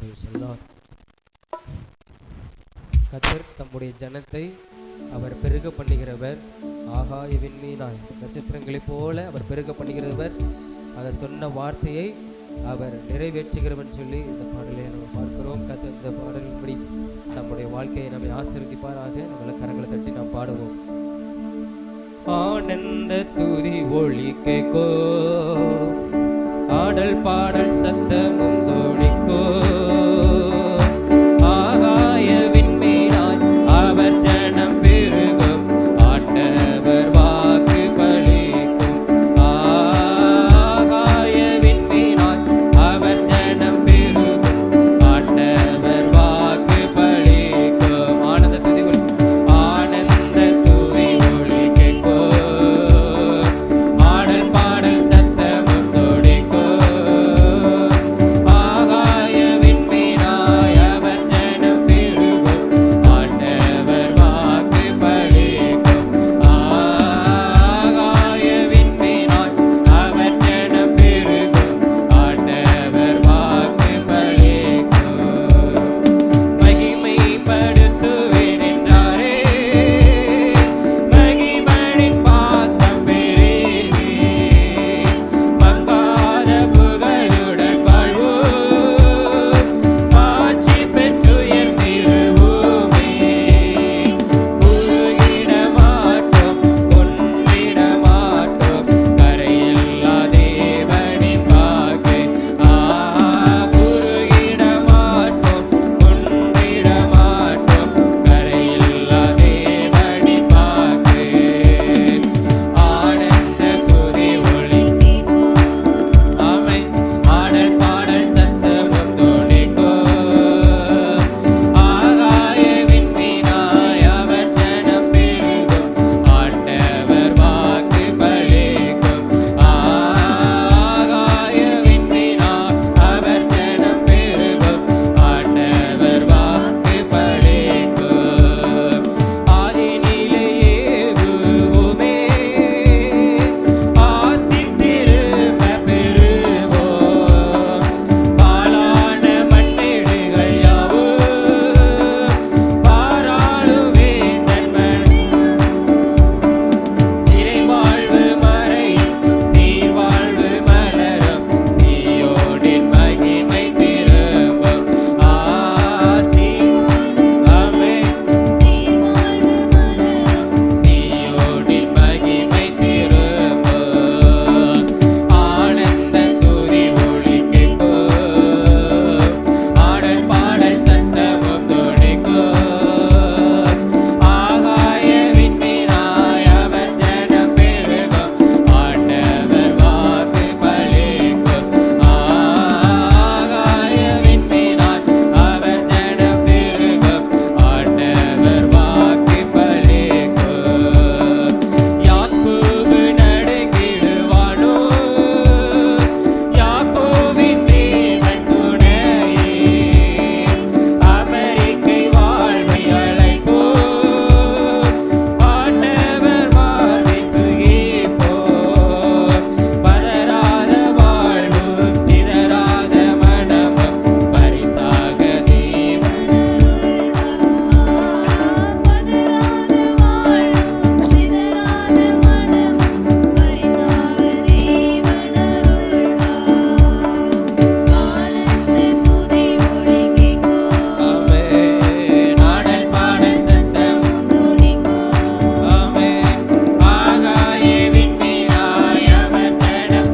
அவர்கள் சொன்னார், கர்த்தர் தம்முடைய ஜனத்தை அவர் பெருக பண்ணுகிறவர், ஆகாய விண்மீனாய் நட்சத்திரங்களைப் போல அவர் பெருக பண்ணுகிறவர், அவர் சொன்ன வார்த்தையை அவர் நிறைவேற்றுகிறவன் சொல்லி இந்த பாடலை நம்ம பார்க்கிறோம். கர்த்தர் இந்த பாடலின்படி நம்முடைய வாழ்க்கையை நம்மை ஆசீர்வதிப்பாராக. நம்மள கரங்களை தட்டி நாம் பாடுவோம். ஆனந்த துதி ஒளி கேட்கோ, ஆடல் பாடல் சத்தமும் தோணிக்கோ, ஆகாய விண்மீனாய் அவர் ஜனம் பெருகும், ஆண்டவர் வாக்கு பலிக்கும். ஆகாய விண்மீனாய் அவர் ஜனம் பெருகும், ஆண்டவர் வாக்கு பலிக்கும். ஆனந்த துதி ஒளி, ஆனந்த துதி ஒளி கேட்கோ, ஆடல் பாடல் சத்தமும் தோணிக்கோ, ஆகாய விண்மீனாய் அவர் ஜனம் பெருகும், ஆண்டவர் வாக்கு பலிக்கும். ஆகாய விண்மீனாய் அவர் ஜனம் பெருகும், ஆண்டவர் வாக்கு பலிக்கும். மகிமைப்படுத்துவேன் என்றாரே, மகிமனின் பாசம் பெருகி, மங்காத புகழுடன் வாழ்வோம், ஆட்சி பெற்றுயர்ந்திடுவோமே. குறுகிட மாட்டோம், கொன்றிட மாட்டோம், கரையில்லா தேவனின் வாக்கு. குறுகிட மாட்டோம், கொன்றிட மாட்டோம், கரையில்லா தேவனின் வாக்கு. ஆனந்த துதி ஒளி, ஆமென், ஆடல் பாடல் சத்தமும் தோணிக்கோ, ஆகாய விண்மீனாய் அவர் ஜனம் பெருகும், ஆண்டவர் வாக்கு பலிக்கும். ஆகாய விண்மீனாய் அவர் ஜனம் பெருகும், ஆண்டவர் வாக்கு பலிக்கும். ஆதினிலே ஏகுவோமே, ஆசி திரும்ப பெறுவோம், பாலான மண்ணிடுகள் யாவும் பாராளுவே தன்மன். சிறை வாழ்வு மறையும், சீர்வாழ்வு மலரும், சீயோனின் மகிமை திரும்பும். ஆசி ஆமென், சீயோனின் மகிமை திரும்பும். ஆனந்த துதி ஒளி கேட்கோ, ஆடல் பாடல் சத்தமும் தோணிக்கோ, ஆகாய விண்மீனாய் அவர் ஜனம் பெருகும், ஆண்டவர் வாக்கு பலிக்கும். ஆகாய விண்மீனாய் அவர் ஜனம் பெருகும், ஆண்டவர் வாக்கு பலிக்கும். யாக்கோபு நடுங்கிடுவானோ, யாக்கோபின் தேவன் துணையே, அமெரிக்கை வாழ்வை அழைப்போம், ஆண்டவர் வாதில் சுகிப்போம், பதறாத வாழ்வும் சிதறாத மனமும் பரிசாக தேவன் ஆமென். ஆடல் பாடல் சத்தமும் ஆமென். ஆகாய விண்மீனாய் அவர் ஜனம்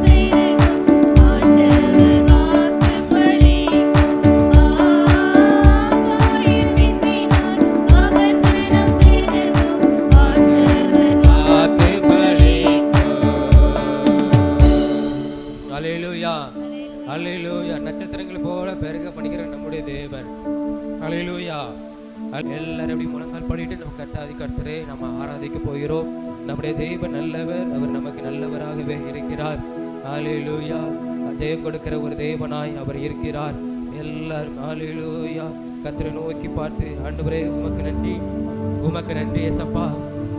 வாக்கு பலிக்கும். அல்லேலூயா, அல்லேலூயா. நட்சத்திரங்கள் போல பெருக பண்ணுகிற நம்முடைய தேவன். அல்லேலூயா. எல்லாரும் அப்படி முழங்கால் படிட்டு நம்ம கர்த்தரே நம்ம ஆராதிக்க போகிறோம். நம்முடைய தேவன் நல்லவர், அவர் நமக்கு நல்லவராகவே இருக்கிறார். அல்லேலூயா. ஜெயம் கொடுக்கிற ஒரு தேவனாய் அவர் இருக்கிறார். எல்லாரும் அல்லேலூயா. கர்த்தரை நோக்கி பார்த்து, ஆண்டவரே உமக்கு நன்றி, உமக்கு நன்றி ஏசப்பா.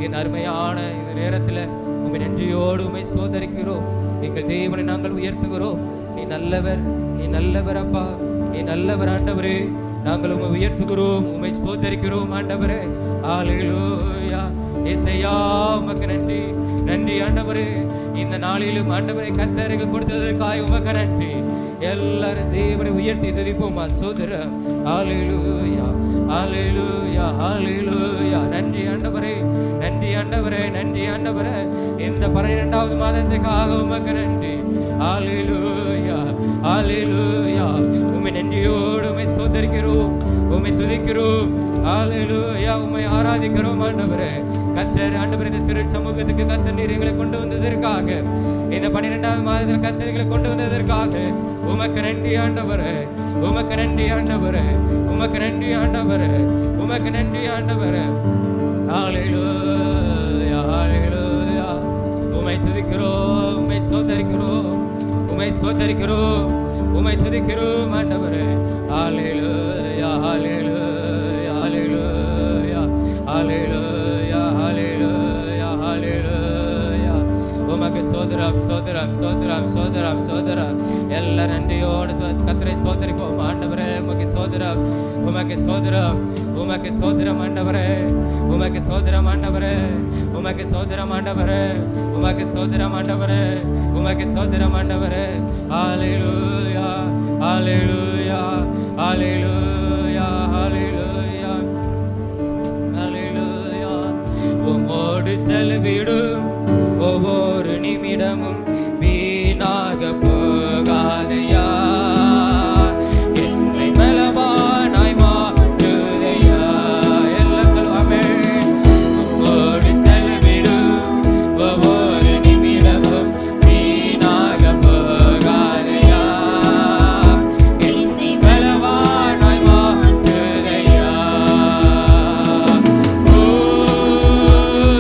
என் அருமையான இந்த நேரத்தில் உம்மை நன்றியோடு உம்மை ஸ்தோத்தரிக்கிறோம். எங்கள் தேவனை நாங்கள் உயர்த்துகிறோம். நீ நல்லவர், நீ நல்லவர் அப்பா. நீ நல்லவர் ஆண்டவரே. நாங்கள் உம்மை உயர்த்துகிறோம், உம்மை ஸ்தோத்தரிக்கிறோம் ஆண்டவரே. ஹல்லேலூயா. இயேசையா உமக்கு நன்றி, நன்றி ஆண்டவரே. இந்த நாளிலும் ஆண்டவரை கர்த்தருக்கு கொடுத்ததற்காக உமக்கு நன்றி. எல்லாரும் தேவனை உயர்த்தி துதிப்போமா ஸ்தோத்திரம். ஹல்லேலூயா, ஹல்லேலூயா, ஹல்லேலூயா. நன்றி ஆண்டவரே, நன்றி ஆண்டவரே, நன்றி ஆண்டவரே. இந்த 12வது மாதத்துக்காக உமக்கு நன்றி. ஹல்லேலூயா, ஹல்லேலூயா. உம்மை நன்றியோடு உம்மை ஸ்தோத்தரிக்கிறோம், உம்மை துதிக்கிறோம். ஹல்லேலூயா, உம்மை ஆராதிக்கிறோம் ஆண்டவரே. கர்த்தர் ஆண்டவரே, இந்த திரு சமூகத்துக்கு கர்த்தர் நீர் எங்களை கொண்டு வந்ததற்காக, இந்த 12வது மாதத்தில் கர்த்தர் எங்களை கொண்டு வந்ததற்காக உமக்கு நன்றி ஆண்டவரே, உமக்கு நன்றி ஆண்டவரே, உமக்கு நன்றி ஆண்டவரே, உமக்கு நன்றி ஆண்டவரே. ஹல்லேலூயா, ஹல்லேலூயா. உம்மை துதிக்கிறோம், உம்மை ஸ்தோத்தரிக்கிறோம், உம்மை ஸ்தோத்தரிக்கிறோம், உம்மை துதிக்கிறோம் ஆண்டவரே. ஹல்லேலூயா, ஹல்லேலூயா, ஹல்லேலூயா, ஹல்லேலூயா, ஹல்லேலூயா, ஹல்லேலூயா. உமக்கு ஸ்தோத்திரம், ஸ்தோத்திரம், ஸ்தோத்திரம், ஸ்தோத்திரம், ஸ்தோத்திரம். எல்லா நன்றியோடு கர்த்தரை ஸ்தோத்தரிப்போம் ஆண்டவரே. உமக்கு ஸ்தோத்திரம், உமக்கு ஸ்தோத்திரம், உமக்கு ஸ்தோத்திரம் ஆண்டவரே, உமக்கு ஸ்தோத்திரம் ஆண்டவரே, உமக்கு ஸ்தோத்திரம் ஆண்டவரே, உமக்கு ஸ்தோத்திரம் ஆண்டவரே, உமக்கு ஸ்தோத்திரம் ஆண்டவரே. ஹல்லேலூயா, ஹல்லேலூயா, ஹல்லேலூயா, ஹல்லேலூயா, ஹல்லேலூயா. உம்மோடு செலவிடும் ஒவ்வொரு நிமிடமும் வீணாக போகாதையா, என்னை பலவானாய் மாற்றுதையா. எல்லாம் சொல்லுவாமே. உம்மோடு செலவிடும் ஒவ்வொரு நிமிடமும் வீணாக போகாதையா, என்னை பலவானாய் மாற்றுதையா. ஓ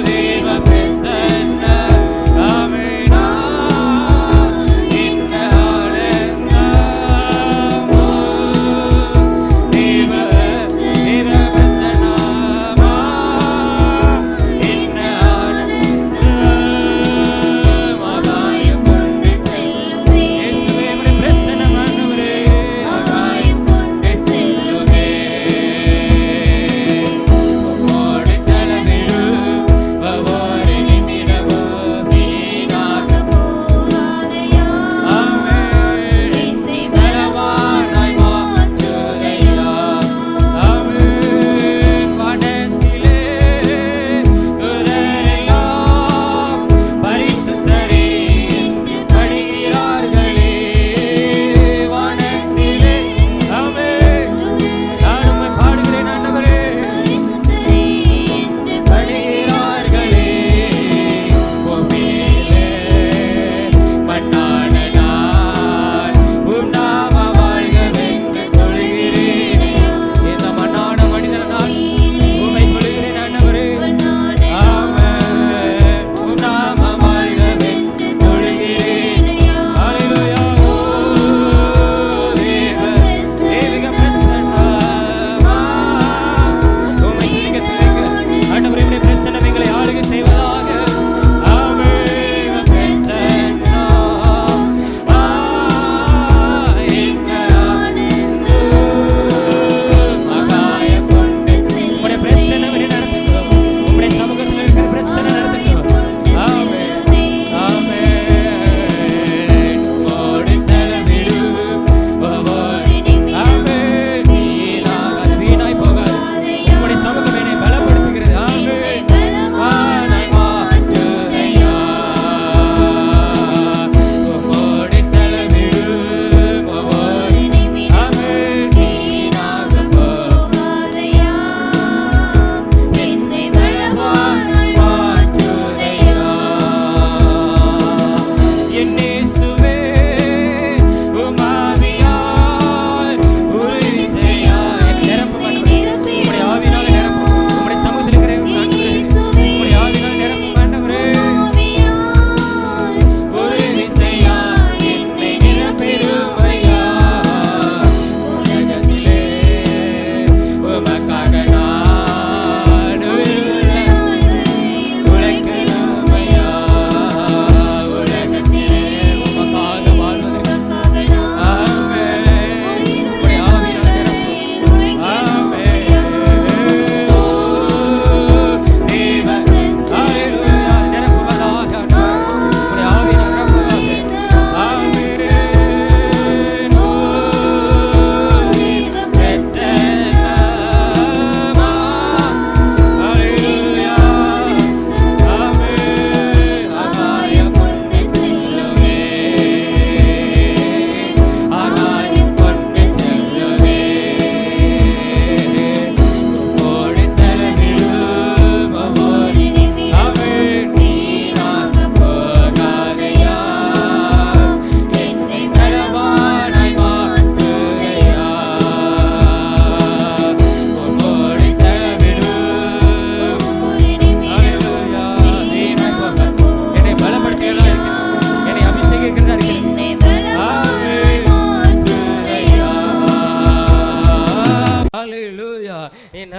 தேவ பிரசன்னம்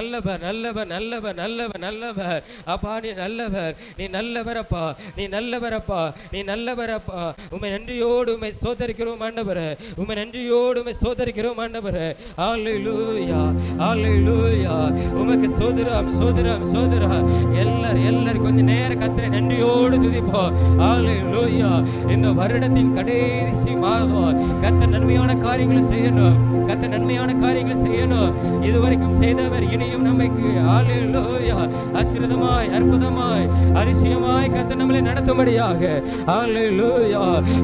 நல்லவர் நல்லவர் நல்லவர் நல்லவர் நல்லவர் அப்பா. நீ நல்லவர், நீ நல்லவர் அப்பா, நீ நல்லவர் அப்பா, நீ நல்லவர் அப்பா. உம்மை நன்றியோடு உம்மை ஸ்தோத்தரிக்கிறோம் ஆண்டவரே, உம்மை நன்றியோடு உம்மை ஸ்தோத்தரிக்கிறோம் ஆண்டவரே. ஹல்லேலூயா ஹல்லேலூயா. உமக்கு ஸ்தோத்திரம் ஸ்தோத்திரம் ஸ்தோத்திரம். எல்லாரும் கொஞ்ச நேரம் கர்த்தரை நன்றியோடு துதிப்போம். ஹல்லேலூயா. இந்த வருடத்தின் கடைசி மாதம் கர்த்தர் நன்மையான காரியங்களை செய்யணும், கர்த்தர் நன்மையான காரியங்களை செய்யணும். இதுவரைக்கும் செய்தவர் இனியும் நமக்கு ஹல்லேலூயா ஆசீர்வாதமாய் அற்புதமாய் அதிசயமாய் கர்த்தர் நம்மளை நடத்தும்படியாக ஹல்லேலூயா.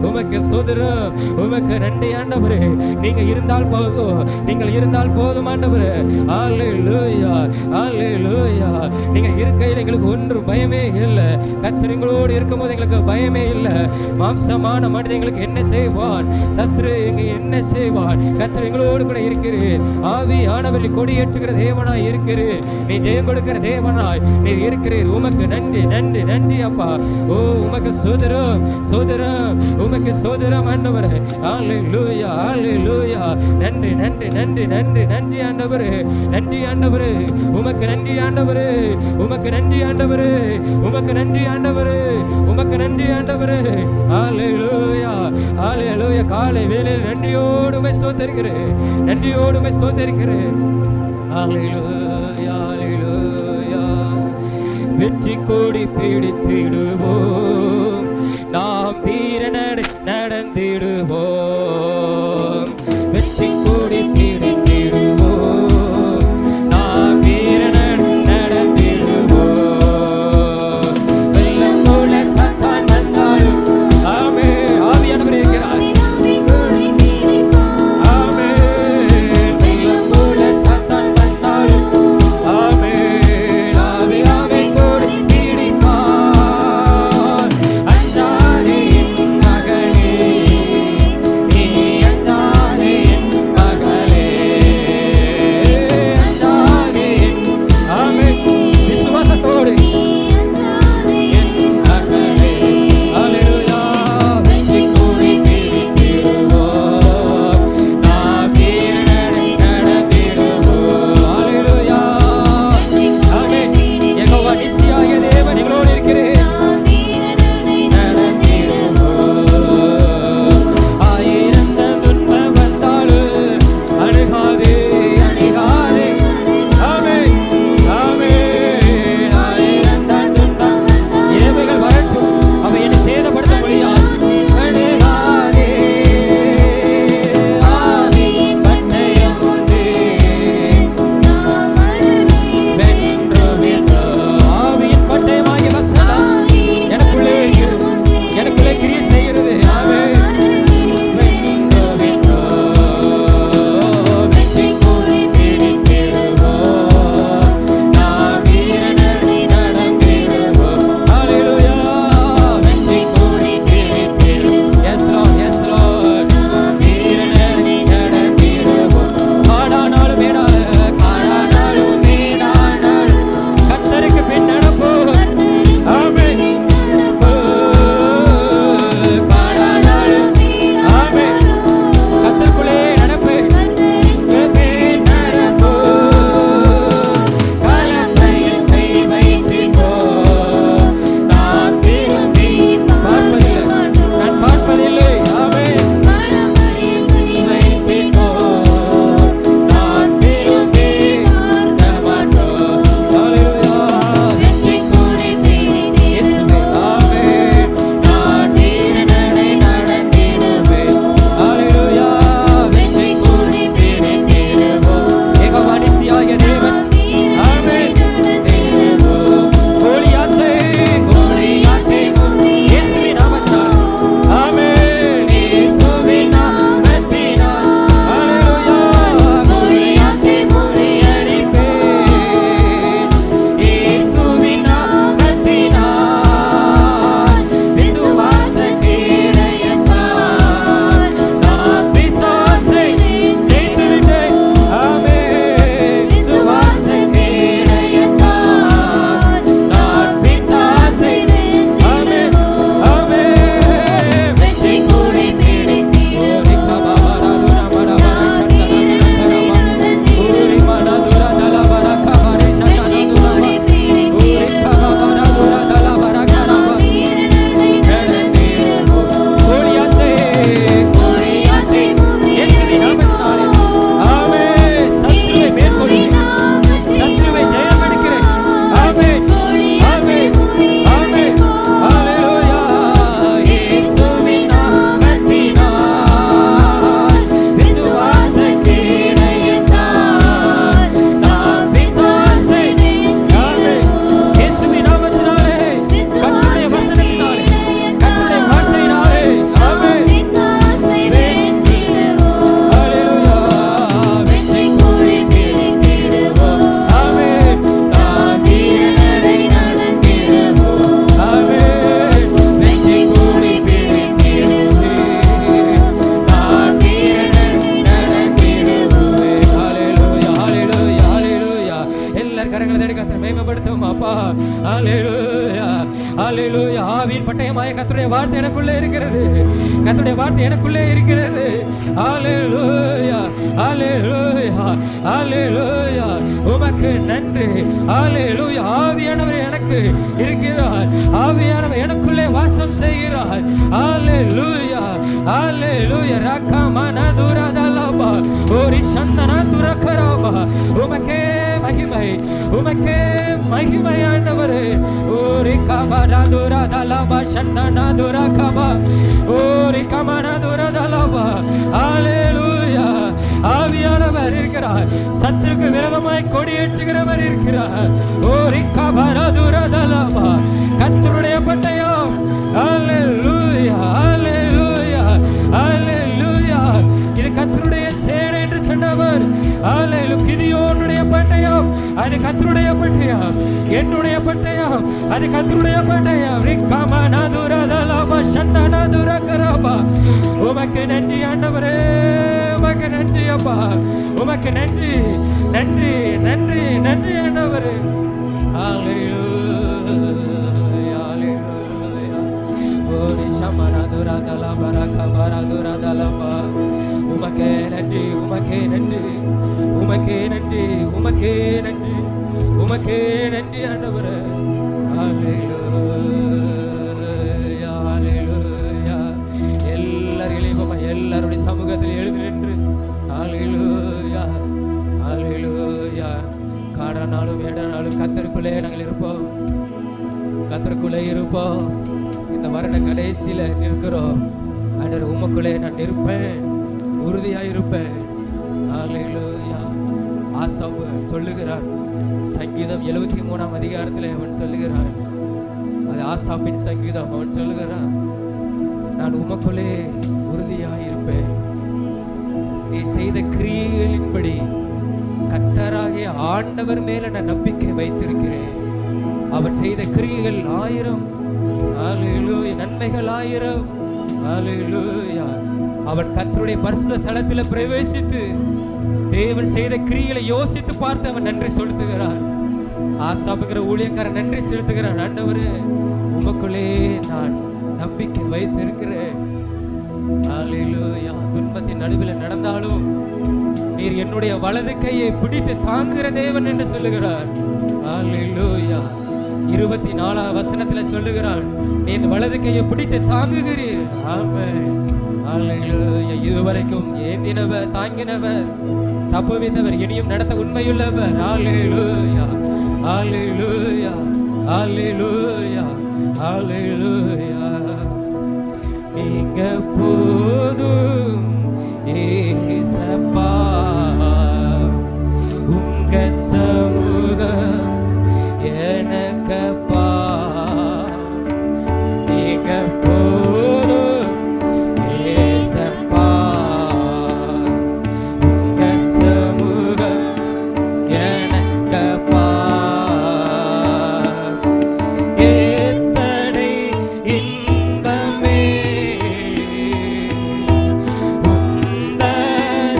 உமக்கு ஸ்தோத்திரம், உமக்கு நன்றி ஆண்டவரே. நீங்க இருந்தால் போதும், நீங்கள் இருந்தால் போதும் ஆண்டவரே. ஹல்லேலூயா ஹல்லேலூயா. நீங்க இருக்கையில் எங்களுக்கு ஒன்றும் பயமே இல்லை. கர்த்தர் எங்களோடு இருக்கும்போது எங்களுக்கு பயமே இல்லை. மாம்சமான மனிதங்களுக்கு என்ன செய்வான், சத்ரு எங்க என்ன செய்வான்? கர்த்தர் எங்களோடு கூட இருக்கிறீர். ஆவியானவரில் கொடியேற்றுகிற தேவனாய் இருக்கிறீர். நீ ஜெயம் கொடுக்கிற தேவனாய் நீ இருக்கிறீர். உமக்கு நன்றி நன்றி நன்றி அப்பா. ஓ உமக்கு சோதரம் சோதரம், உமக்கு சோதரம் ஆண்டவரே. ஹல்லேலூயா ஹல்லேலூயா. நன்றி நன்றி நன்றி நன்றி நன்றி ஆண்டவரே, நன்றி ஆண்டவரே. உமக்கு நன்றி ஆண்டவரே, உமக்கு நன்றி ஆண்டவரே, உமக்கு நன்றி ஆண்டவரே, உமக்கு நன்றி ஆண்டவரே. ஹல்லேலூயா ஹல்லேலூயா. காலை வேளையில் நன்றியோடு உம்மை ஸ்தோத்திரிக்கிறேன், நன்றியோடு உம்மை ஸ்தோத்திரிக்கிறேன். ஹல்லேலூயா ஹல்லேலூயா. வெற்றி கொடி பிடித்திடுவோம், நாம் வீர நடந்திடுவோம். வெற்றி கொடி பிடித்திடுவோம், நாம் வீர நடந்திடுவோம். வெள்ளம் போல சத்தான் வந்தாலும் ஆமே. ஆவியானவர் இருக்கிறார். ஆமே. வெள்ளம் போல சத்தான் வந்தாலும் ஆமே. ஆவி ஆவி கொடி பிடிப்பார். அஞ்சாதே என் மகனே, நீ கர்த்தருடைய வார்த்தை எனக்குள்ளே இருக்கிறது. கர்த்தருடைய வார்த்தை எனக்குள்ளே இருக்கிறது. ஹalleluya ஹalleluya ஹalleluya. உமக்கு நன்றி. ஹalleluya. ஆவியானவர் எனக்கு இருக்கிறார். ஆவியானவர் எனக்குள்ளே வாசம் செய்கிறார். ஹalleluya ஹalleluya. ரக்கமனதுரதலபா ஓரி சந்தனதுரகரபா. உமக்கே மகிமை, உமக்கே மகிமை ஆண்டவரே. ஓரி கமனதுரதலபா சந்தனதுரகபா ஓரி கமனதுரதலபா. ஹalleluya. ஆவியானவர் இருக்கிறார். சத்துருக்கு விரோதமாய் கொடியேற்றுகிறவர் இருக்கிறார். ஓரி கமனதுரதலபா. கர்த்தருடைய பட்டயம். ஹalleluya ஹalleluya ஹalleluya. இது கர்த்தருடைய சேனை என்று சொன்னவர். ஹalleluya. கிதியோனுடைய பட்டயம் அது கர்த்தருடைய பட்டயம். என்னுடைய பட்டயம் அது கர்த்தருடைய பட்டயம். ரிக்கமனதுரதலபா சந்தனதுரகரபா. உமக்கு நன்றி ஆண்டவரே. உமக்கு நன்றி அப்பா. உமக்கு நன்றி நன்றி நன்றி நன்றி ஆண்டவரே. ஹalleluya ஹalleluya. ஓரி சமனதுரதலபா ரக்கமனதுரதலபா. உமக்கே நன்றி உமக்கே நன்றி உமக்கே நன்றி உமக்கே நன்றி உமக்கே நன்றி ஆண்டவரே. ஹalleluya ஹalleluya. எல்லாரும் எல்லாருடைய சமூகத்தில் எழுந்து நின்று ஹalleluya ஹalleluya. காடனாலும் ஏடனாலும் கர்த்தருக்குள்ளே நாங்கள் இருப்போம். கர்த்தருக்குள்ளே இருப்போம். இந்த வருட கடைசியில இருக்கிறோம். ஆண்டவரே உமக்குள்ளே நான் இருப்பேன், உறுதியாயிருப்பேன். ஹalleluya. ஆசாப் சொல்லுகிறார். சங்கீதம் 73ஆம் அதிகாரத்தில் அவன் சொல்லுகிறான். அது ஆசாப்பின் சங்கீதம். அவன் சொல்லுகிறான், நான் உமக்குள்ளே உறுதியாயிருப்பேன். நீ செய்த கிரியைகளின்படி கர்த்தராகிய ஆண்டவர் மேல நான் நம்பிக்கை வைத்திருக்கிறேன். அவர் செய்த கிரியைகள் 1000. ஹalleluya. நன்மைகள் 1000. ஹalleluya. அவன் கர்த்தருடைய பரிசுத்த ஸ்தலத்தில் பிரவேசித்து தேவன் செய்த கிரியைகளை யோசித்து பார்த்து அவன் நன்றி செலுத்துகிறான். ஆசாப்புங்கிற ஊழியக்காரன் நன்றி செலுத்துகிறான். ஆண்டவரே உமக்குள்ளே நான் நம்பிக்கை வைத்திருக்கிறேன். ஹalleluya. துன்பத்தின் நடுவில் நடந்தாலும் நீர் என்னுடைய வலது கையை பிடித்து தாங்குகிற தேவன் என்று சொல்லுகிறார். ஹalleluya. 24ஆம் வசனத்தில் சொல்லுகிறான், நீ என் வலது கையை பிடித்து தாங்குகிறீர். ஆமென். ஹalleluya. இதுவரைக்கும் ஏந்தினவர், தாங்கினவர், தப்புவித்தவர், இனியும் நடத்த உண்மையுள்ளவர். ஹalleluya ஹalleluya ஹalleluya ஹalleluya. நீங்க போதும் ஏசப்பா. உங்க சமூகம் எனக்கப்பா. நீங்க போதும் ஏசப்பா. உங்க சமூகம் எனக்கப்பா. எத்தனை இன்பமே உந்தன்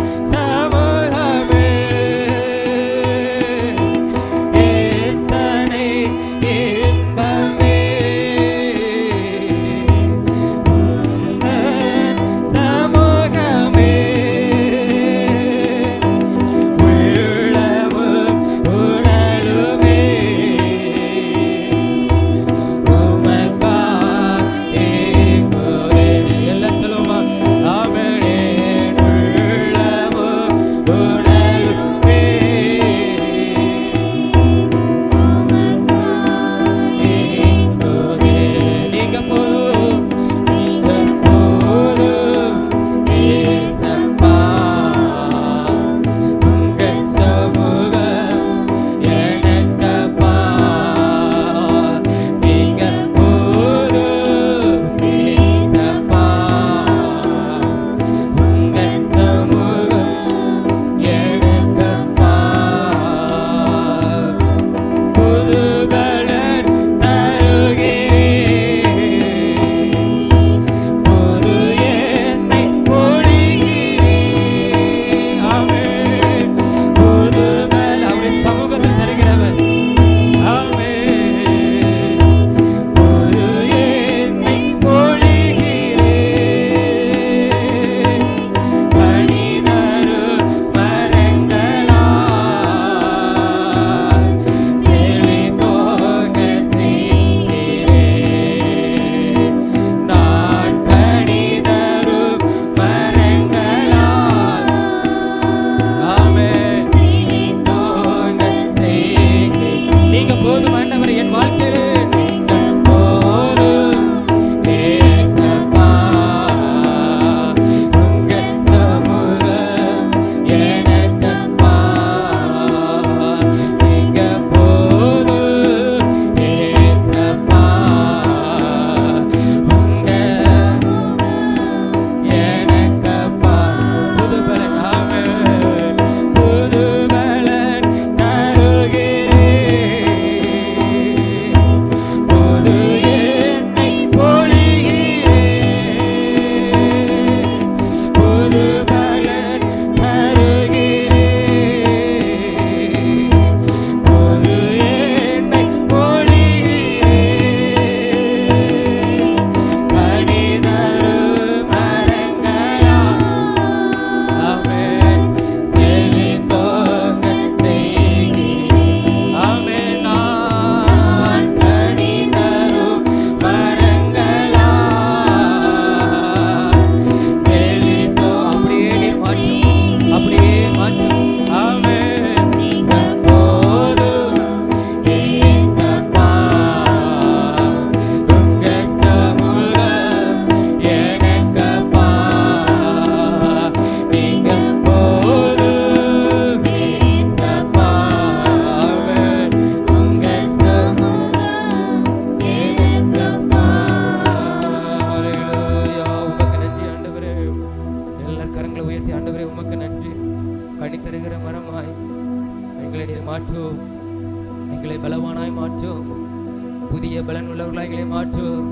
புதிய பலன் உள்ளவர்களாக மாற்றும்.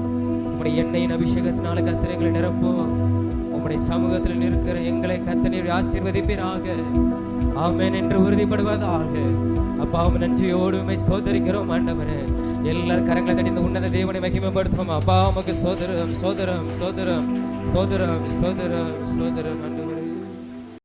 உம்முடைய எண்ணெயின் அபிஷேகத்தினால கர்த்தர் எங்களை நிரப்பும். உம்முடைய சமூகத்தில் நிற்கிற எங்களை கர்த்தர் ஆசீர்வதிப்பீராக. ஆமென் என்று உறுதிப்படுவதாக. அப்பா உம்மை நன்றியோடு உம்மை ஸ்தோத்தரிக்கிறோம் ஆண்டவரே. எல்லாரும் கரங்களை தட்டி இந்த உன்னத தேவனை மகிமைப்படுத்துவோம். அப்பா உமக்கு ஸ்தோத்திரம் ஸ்தோத்திரம் ஸ்தோத்திரம் ஸ்தோத்திரம் ஸ்தோத்திரம் ஸ்தோத்திரம்.